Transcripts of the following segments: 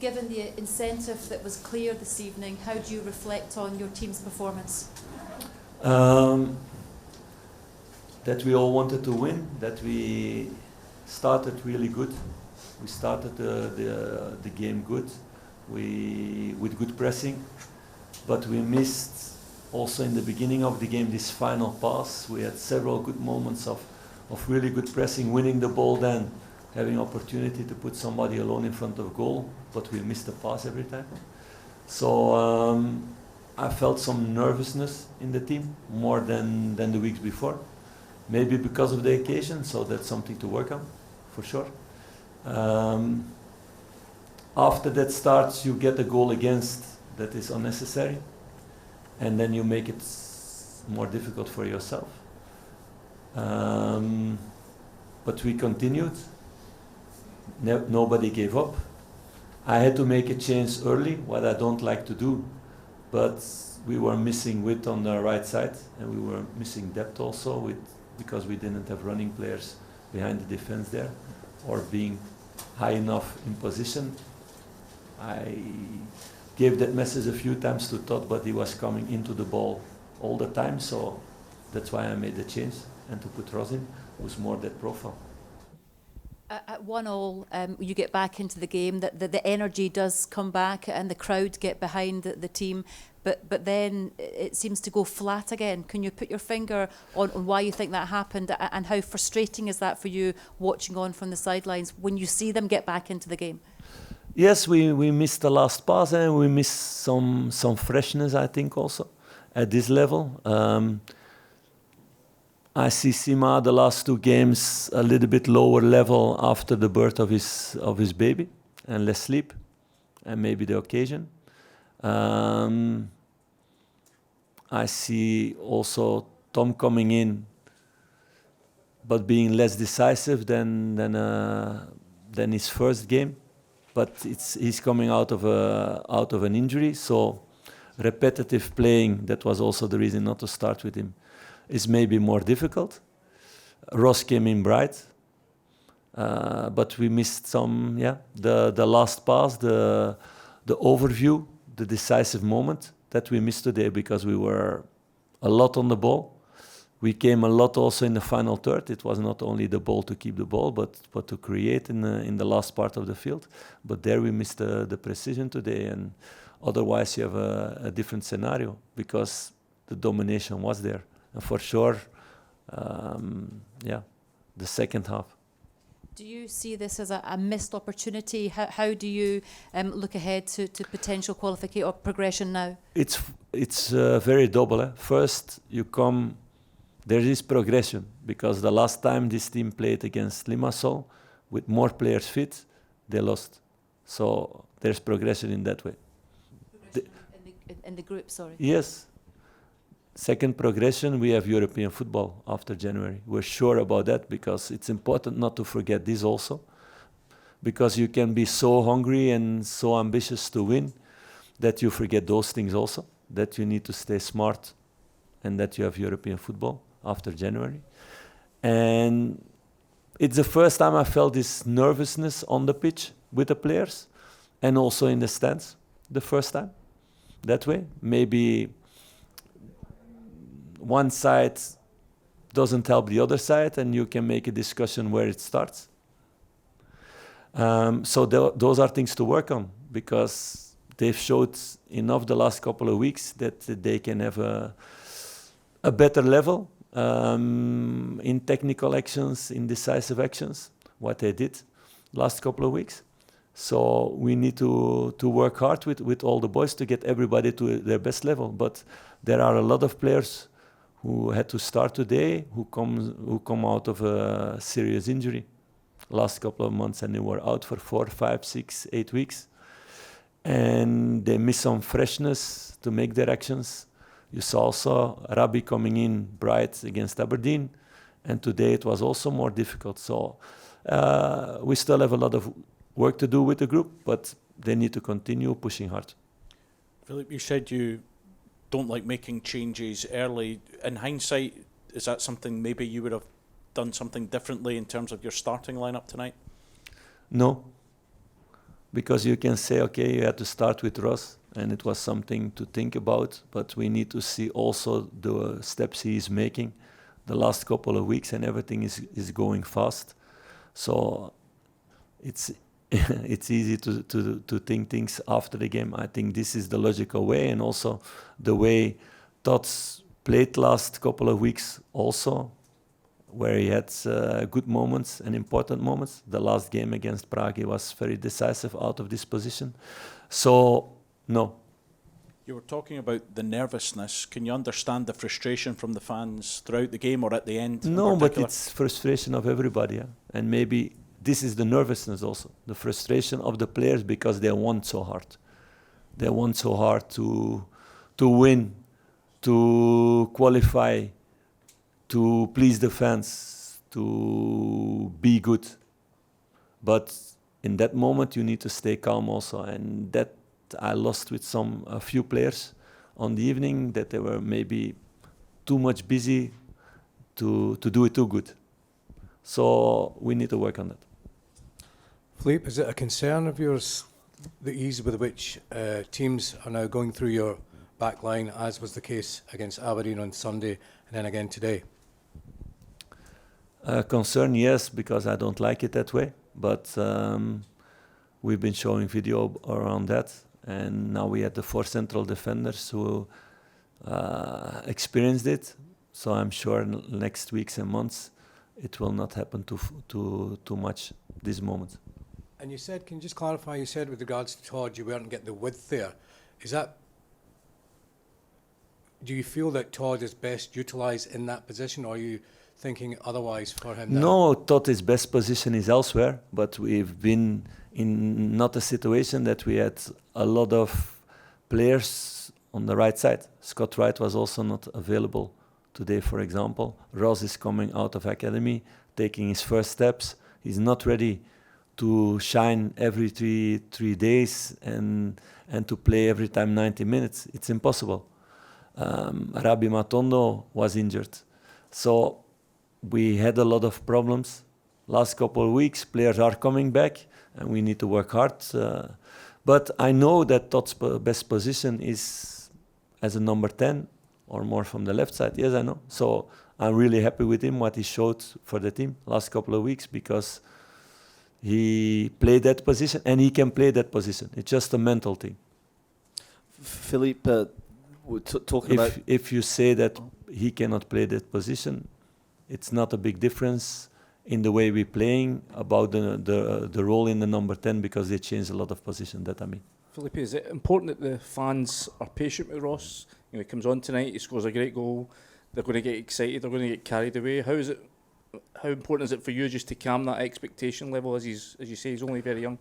Given the incentive that was clear this evening, how do you reflect on your team's performance? That we all wanted to win, that we started really good. We started the game good, with good pressing, but we missed also in the beginning of the game this final pass. We had several good moments of really good pressing, winning the ball, then having opportunity to put somebody alone in front of goal, but we missed the pass every time. So I felt some nervousness in the team, more than the weeks before. Maybe because of the occasion, so that's something to work on, for sure. After that starts, you get a goal against that is unnecessary, and then you make it more difficult for yourself. But we continued. Nobody gave up. I had to make a change early, what I don't like to do, but we were missing width on the right side, and we were missing depth also because we didn't have running players behind the defense there, or being high enough in position. I gave that message a few times to Todd, but he was coming into the ball all the time, so that's why I made the change, and to put Rosin, who's more that profile. At 1-1, you get back into the game, the energy does come back and the crowd get behind the team, but then it seems to go flat again. Can you put your finger on why you think that happened, and how frustrating is that for you watching on from the sidelines when you see them get back into the game? Yes, we missed the last pass, and we missed some freshness, I think, also at this level. I see Sima the last 2 games a little bit lower level after the birth of his baby, and less sleep, and maybe the occasion. I see also Tom coming in, but being less decisive than his first game. But he's coming out of an injury, so repetitive playing, that was also the reason not to start with him, is maybe more difficult. Ross came in bright, but we missed the last pass, the overview, the decisive moment that we missed today, because we were a lot on the ball. We came a lot also in the final third. It was not only the ball to keep the ball, but to create in the last part of the field. But there we missed the precision today, and otherwise you have a different scenario, because the domination was there. And for sure, the second half. Do you see this as a missed opportunity? How do you look ahead to potential qualification or progression now? It's very double. First, there is progression, because the last time this team played against Limassol, with more players fit, they lost. So there's progression in that way. In the group, sorry. Yes. Second progression, we have European football after January. We're sure about that, because it's important not to forget this also. Because you can be so hungry and so ambitious to win that you forget those things also, that you need to stay smart, and that you have European football after January. And it's the first time I felt this nervousness on the pitch with the players, and also in the stands, the first time. That way, maybe one side doesn't help the other side, and you can make a discussion where it starts. So those are things to work on, because they've showed enough the last couple of weeks that they can have a better level in technical actions, in decisive actions, what they did last couple of weeks. So we need to work hard with all the boys to get everybody to their best level. But there are a lot of players who had to start today, who come out of a serious injury last couple of months, and they were out for 4, 5, 6, 8 weeks. And they miss some freshness to make their actions. You saw also Rabi coming in bright against Aberdeen, and today it was also more difficult. So we still have a lot of work to do with the group, but they need to continue pushing hard. Philippe, you said you don't like making changes early. In hindsight, is that something maybe you would have done something differently in terms of your starting lineup tonight? No. because you can say, okay, you had to start with Ross, and it was something to think about, but we need to see also the steps he is making the last couple of weeks, and everything is going fast. So it's it's easy to think things after the game. I think this is the logical way, and also the way Tots played last couple of weeks also, where he had good moments and important moments. The last game against Prague, he was very decisive out of this position. So, no. You were talking about the nervousness. Can you understand the frustration from the fans throughout the game or at the end? No, but it's frustration of everybody. Yeah? And maybe this is the nervousness also, the frustration of the players, because they want so hard. They want so hard to win, to qualify, to please the fans, to be good. But in that moment, you need to stay calm also. And that I lost with a few players on the evening, that they were maybe too much busy to do it too good. So we need to work on that. Philippe, is it a concern of yours, the ease with which teams are now going through your back line, as was the case against Aberdeen on Sunday and then again today? Concern, yes, because I don't like it that way. But we've been showing video around that. And now we had the 4 central defenders who experienced it. So I'm sure next weeks and months it will not happen too much this moment. And you said, can you just clarify, you said with regards to Todd, you weren't getting the width there. Is that, do you feel that Todd is best utilised in that position, or are you thinking otherwise for him now? No, Todd's best position is elsewhere, but we've been in not a situation that we had a lot of players on the right side. Scott Wright was also not available today, for example. Ross is coming out of academy, taking his first steps. He's not ready to shine every three days and to play every time 90 minutes. It's impossible. Rabi Matondo was injured. So we had a lot of problems. Last couple of weeks, players are coming back, and we need to work hard. But I know that Todd's best position is as a number 10 or more from the left side. Yes, I know. So I'm really happy with him, what he showed for the team last couple of weeks, because he played that position and he can play that position. It's just a mental thing. Philippe, talking about... If you say that he cannot play that position, it's not a big difference in the way we're playing about the role in the number 10, because they change a lot of position, that I mean. Philippe, is it important that the fans are patient with Ross? You know, he comes on tonight, he scores a great goal, they're going to get excited, they're going to get carried away. How important is it for you just to calm that expectation level, as you say, he's only very young?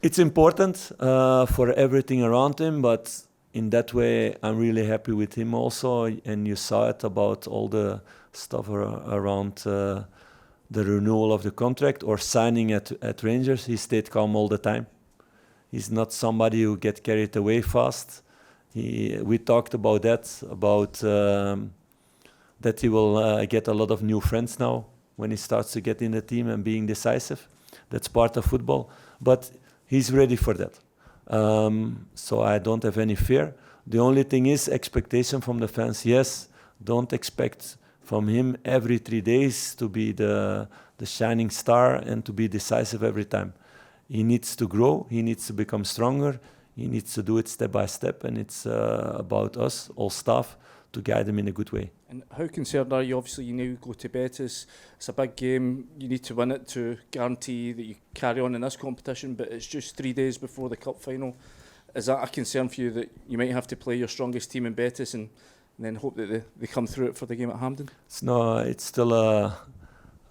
It's important for everything around him, but in that way, I'm really happy with him also. And you saw it about all the stuff around the renewal of the contract or signing at Rangers. He stayed calm all the time. He's not somebody who gets carried away fast. We talked about that, that he will get a lot of new friends now when he starts to get in the team and being decisive. That's part of football. But he's ready for that. So I don't have any fear. The only thing is expectation from the fans. Yes, don't expect from him every 3 days to be the shining star and to be decisive every time. He needs to grow. He needs to become stronger. He needs to do it step by step. And it's about us, all staff, to guide him in a good way. And how concerned are you? Obviously, you now go to Betis. It's a big game. You need to win it to guarantee that you carry on in this competition, but it's just 3 days before the cup final. Is that a concern for you, that you might have to play your strongest team in Betis and then hope that they come through it for the game at Hampden? It's still a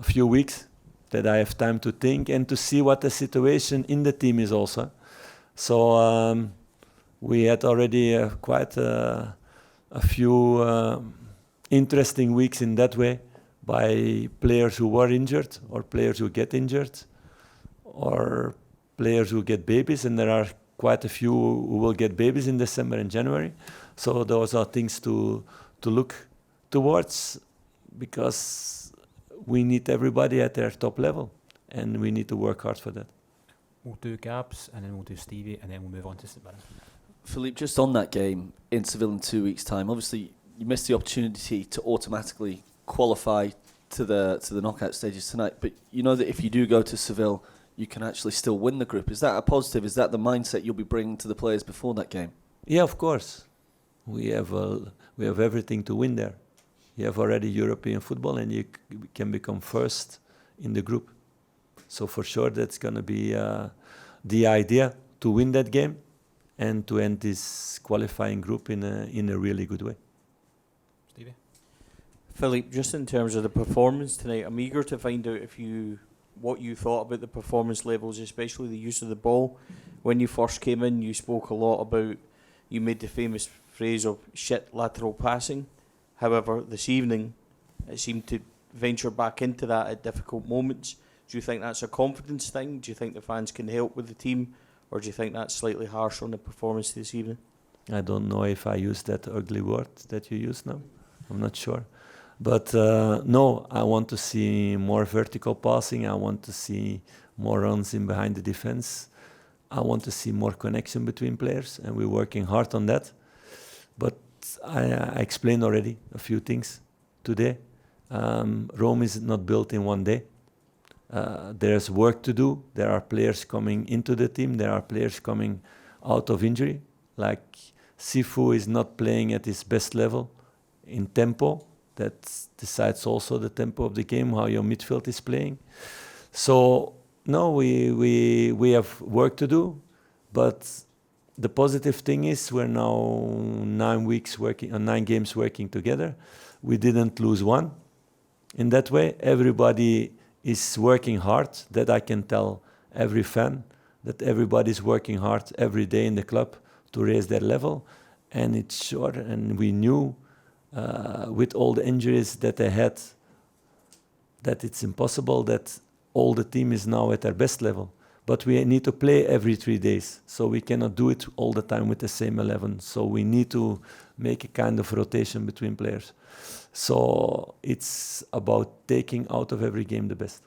few weeks that I have time to think and to see what the situation in the team is also. So we had already quite a few interesting weeks in that way, by players who were injured or players who get injured or players who get babies, and there are quite a few who will get babies in December and January. So those are things to look towards, because we need everybody at their top level and we need to work hard for that. We'll do Gabs, and then we'll do Stevie, and then we'll move on to St Mirren. Philippe, just on that game in Seville in 2 weeks' time, obviously you missed the opportunity to automatically qualify to the knockout stages tonight, but you know that if you do go to Seville, you can actually still win the group. Is that a positive? Is that the mindset you'll be bringing to the players before that game? Yeah, of course. We have everything to win there. You have already European football, and you can become first in the group. So for sure, that's going to be the idea, to win that game and to end this qualifying group in a really good way. Stevie? Philippe, just in terms of the performance tonight, I'm eager to find out what you thought about the performance levels, especially the use of the ball. When you first came in, you spoke a lot about, you made the famous phrase of shit lateral passing. However, this evening, it seemed to venture back into that at difficult moments. Do you think that's a confidence thing? Do you think the fans can help with the team? Or do you think that's slightly harsh on the performance this evening? I don't know if I use that ugly word that you use now. I'm not sure. But no, I want to see more vertical passing. I want to see more runs in behind the defense. I want to see more connection between players, and we're working hard on that. But I explained already a few things today. Rome is not built in one day. There's work to do. There are players coming into the team. There are players coming out of injury. Like Sifu is not playing at his best level in tempo. That decides also the tempo of the game, how your midfield is playing. So no, we have work to do, but the positive thing is we're now 9 games working together. We didn't lose one. In that way, everybody is working hard. That I can tell every fan, that everybody's working hard every day in the club to raise their level. And it's sure, and we knew with all the injuries that they had, that it's impossible that all the team is now at their best level. But we need to play every 3 days, so we cannot do it all the time with the same 11. So we need to make a kind of rotation between players. So it's about taking out of every game the best.